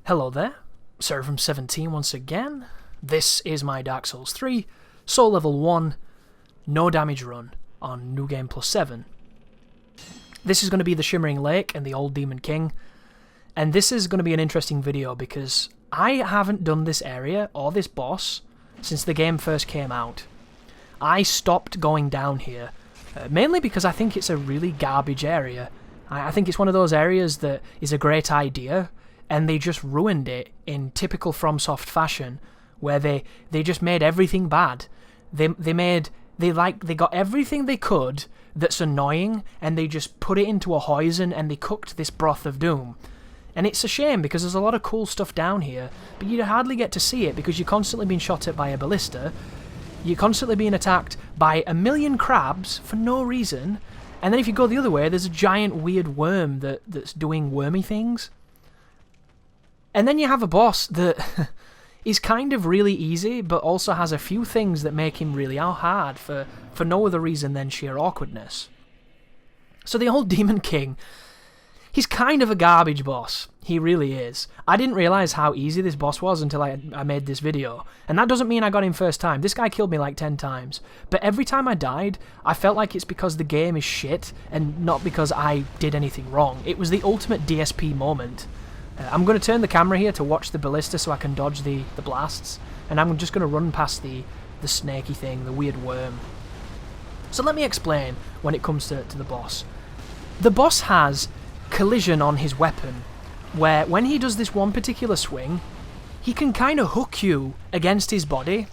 Hello there, SL1 once again. This is my Dark Souls 3 Soul Level 1 no damage run on New Game Plus 7. This is going to be the Shimmering Lake and the Old Demon King, and this is going to be an interesting video because I haven't done this area or this boss since the game first came out. I stopped going down here, mainly because I think it's a really garbage area. I think it's one of those areas that is a great idea, and they just ruined it in typical FromSoft fashion, where they just made everything bad. They got everything they could that's annoying, and they just put it into a hoisin and they cooked this broth of doom. And it's a shame because there's a lot of cool stuff down here, but you hardly get to see it because you're constantly being shot at by a ballista, you're constantly being attacked by a million crabs for no reason, and then if you go the other way, there's a giant weird worm that's doing wormy things. And then you have a boss that is kind of really easy, but also has a few things that make him really hard for no other reason than sheer awkwardness. So the Old Demon King, he's kind of a garbage boss. He really is. I didn't realise how easy this boss was until I made this video. And that doesn't mean I got him first time. This guy killed me like 10 times. But every time I died, I felt like it's because the game is shit and not because I did anything wrong. It was the ultimate DSP moment. I'm going to turn the camera here to watch the ballista so I can dodge the blasts. And I'm just going to run past the snaky thing, the weird worm. So let me explain when it comes to the boss. The boss has collision on his weapon, where when he does this one particular swing, he can kind of hook you against his body,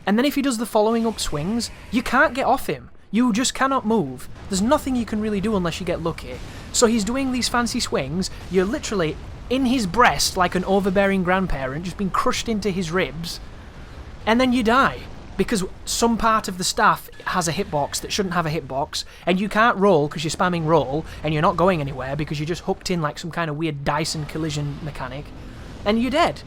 and then if he does the following up swings, you can't get off him. You just cannot move. There's nothing you can really do unless you get lucky. So he's doing these fancy swings, you're literally in his breast like an overbearing grandparent, just being crushed into his ribs, and then you die. Because some part of the staff has a hitbox that shouldn't have a hitbox, and you can't roll because you're spamming roll, and you're not going anywhere because you're just hooked in like some kind of weird Dyson collision mechanic, and you're dead.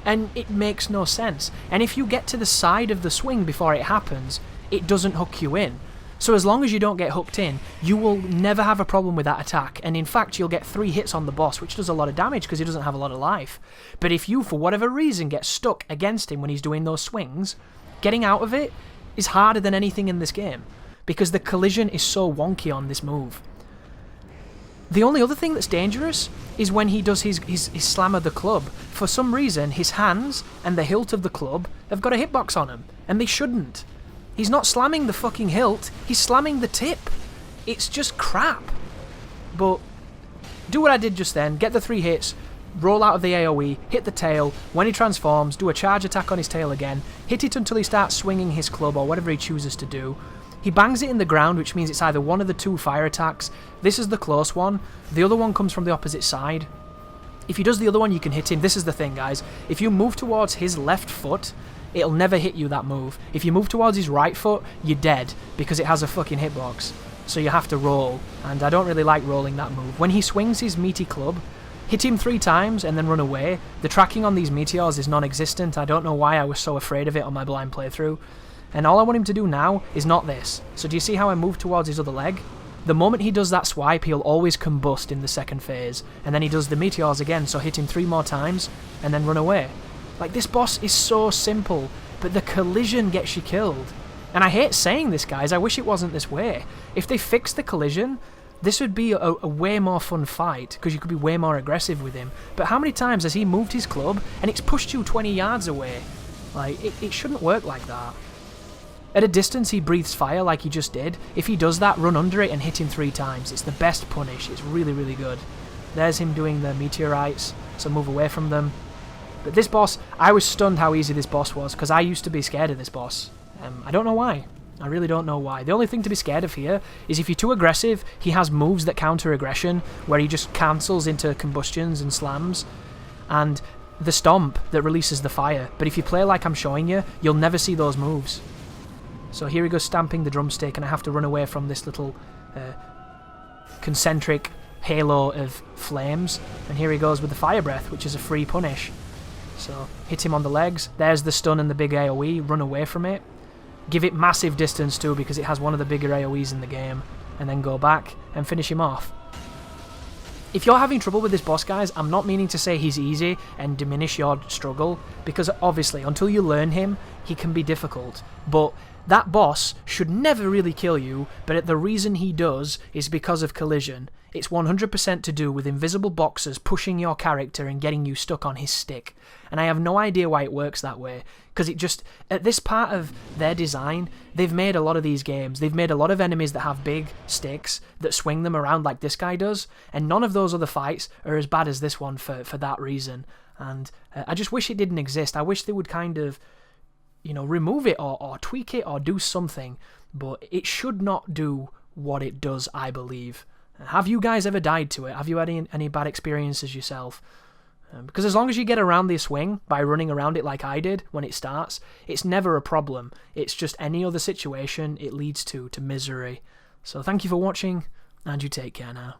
And it makes no sense. And if you get to the side of the swing before it happens, it doesn't hook you in. So as long as you don't get hooked in, you will never have a problem with that attack, and in fact you'll get 3 hits on the boss, which does a lot of damage because he doesn't have a lot of life. But if you, for whatever reason, get stuck against him when he's doing those swings, getting out of it is harder than anything in this game, because the collision is so wonky on this move. The only other thing that's dangerous is when he does his slam of the club. For some reason, his hands and the hilt of the club have got a hitbox on them, and they shouldn't. He's not slamming the fucking hilt, he's slamming the tip. It's just crap. But do what I did just then, get the 3 hits, roll out of the AoE, hit the tail, when he transforms, do a charge attack on his tail again, hit it until he starts swinging his club or whatever he chooses to do. He bangs it in the ground, which means it's either one of the 2 fire attacks. This is the close one, the other one comes from the opposite side. If he does the other one, you can hit him. This is the thing, guys. If you move towards his left foot, it'll never hit you, that move. If you move towards his right foot, you're dead, because it has a fucking hitbox. So you have to roll, and I don't really like rolling that move. When he swings his meaty club, hit him 3 times and then run away. The tracking on these meteors is non-existent. I don't know why I was so afraid of it on my blind playthrough. And all I want him to do now is not this. So do you see how I move towards his other leg? The moment he does that swipe, he'll always combust in the second phase. And then he does the meteors again, so hit him 3 more times and then run away. Like, this boss is so simple, but the collision gets you killed. And I hate saying this, guys. I wish it wasn't this way. If they fixed the collision, this would be a way more fun fight, because you could be way more aggressive with him. But how many times has he moved his club and it's pushed you 20 yards away? Like, it shouldn't work like that. At a distance, he breathes fire like he just did. If he does that, run under it and hit him 3 times. It's the best punish. It's really, really good. There's him doing the meteorites, so move away from them. But this boss, I was stunned how easy this boss was, because I used to be scared of this boss. I don't know why. I really don't know why. The only thing to be scared of here is if you're too aggressive, he has moves that counter aggression, where he just cancels into combustions and slams, and the stomp that releases the fire. But if you play like I'm showing you, you'll never see those moves. So here he goes stamping the drumstick, and I have to run away from this little concentric halo of flames. And here he goes with the fire breath, which is a free punish. So hit him on the legs. There's the stun and the big AoE. Run away from it. Give it massive distance too, because it has one of the bigger AoEs in the game, and then go back and finish him off. If you're having trouble with this boss, guys, I'm not meaning to say he's easy and diminish your struggle, because obviously, until you learn him, he can be difficult. But that boss should never really kill you, but the reason he does is because of collision. It's 100% to do with invisible boxes pushing your character and getting you stuck on his stick. And I have no idea why it works that way, because it just, at this part of their design, they've made a lot of these games. They've made a lot of enemies that have big sticks that swing them around like this guy does, and none of those other fights are as bad as this one for that reason. And I just wish it didn't exist. I wish they would kind of, you know, remove it or tweak it or do something, but it should not do what it does, I believe. Have you guys ever died to it? Have you had any bad experiences yourself? Because as long as you get around the swing by running around it like I did when it starts, it's never a problem. It's just any other situation it leads to misery. So thank you for watching, and you take care now.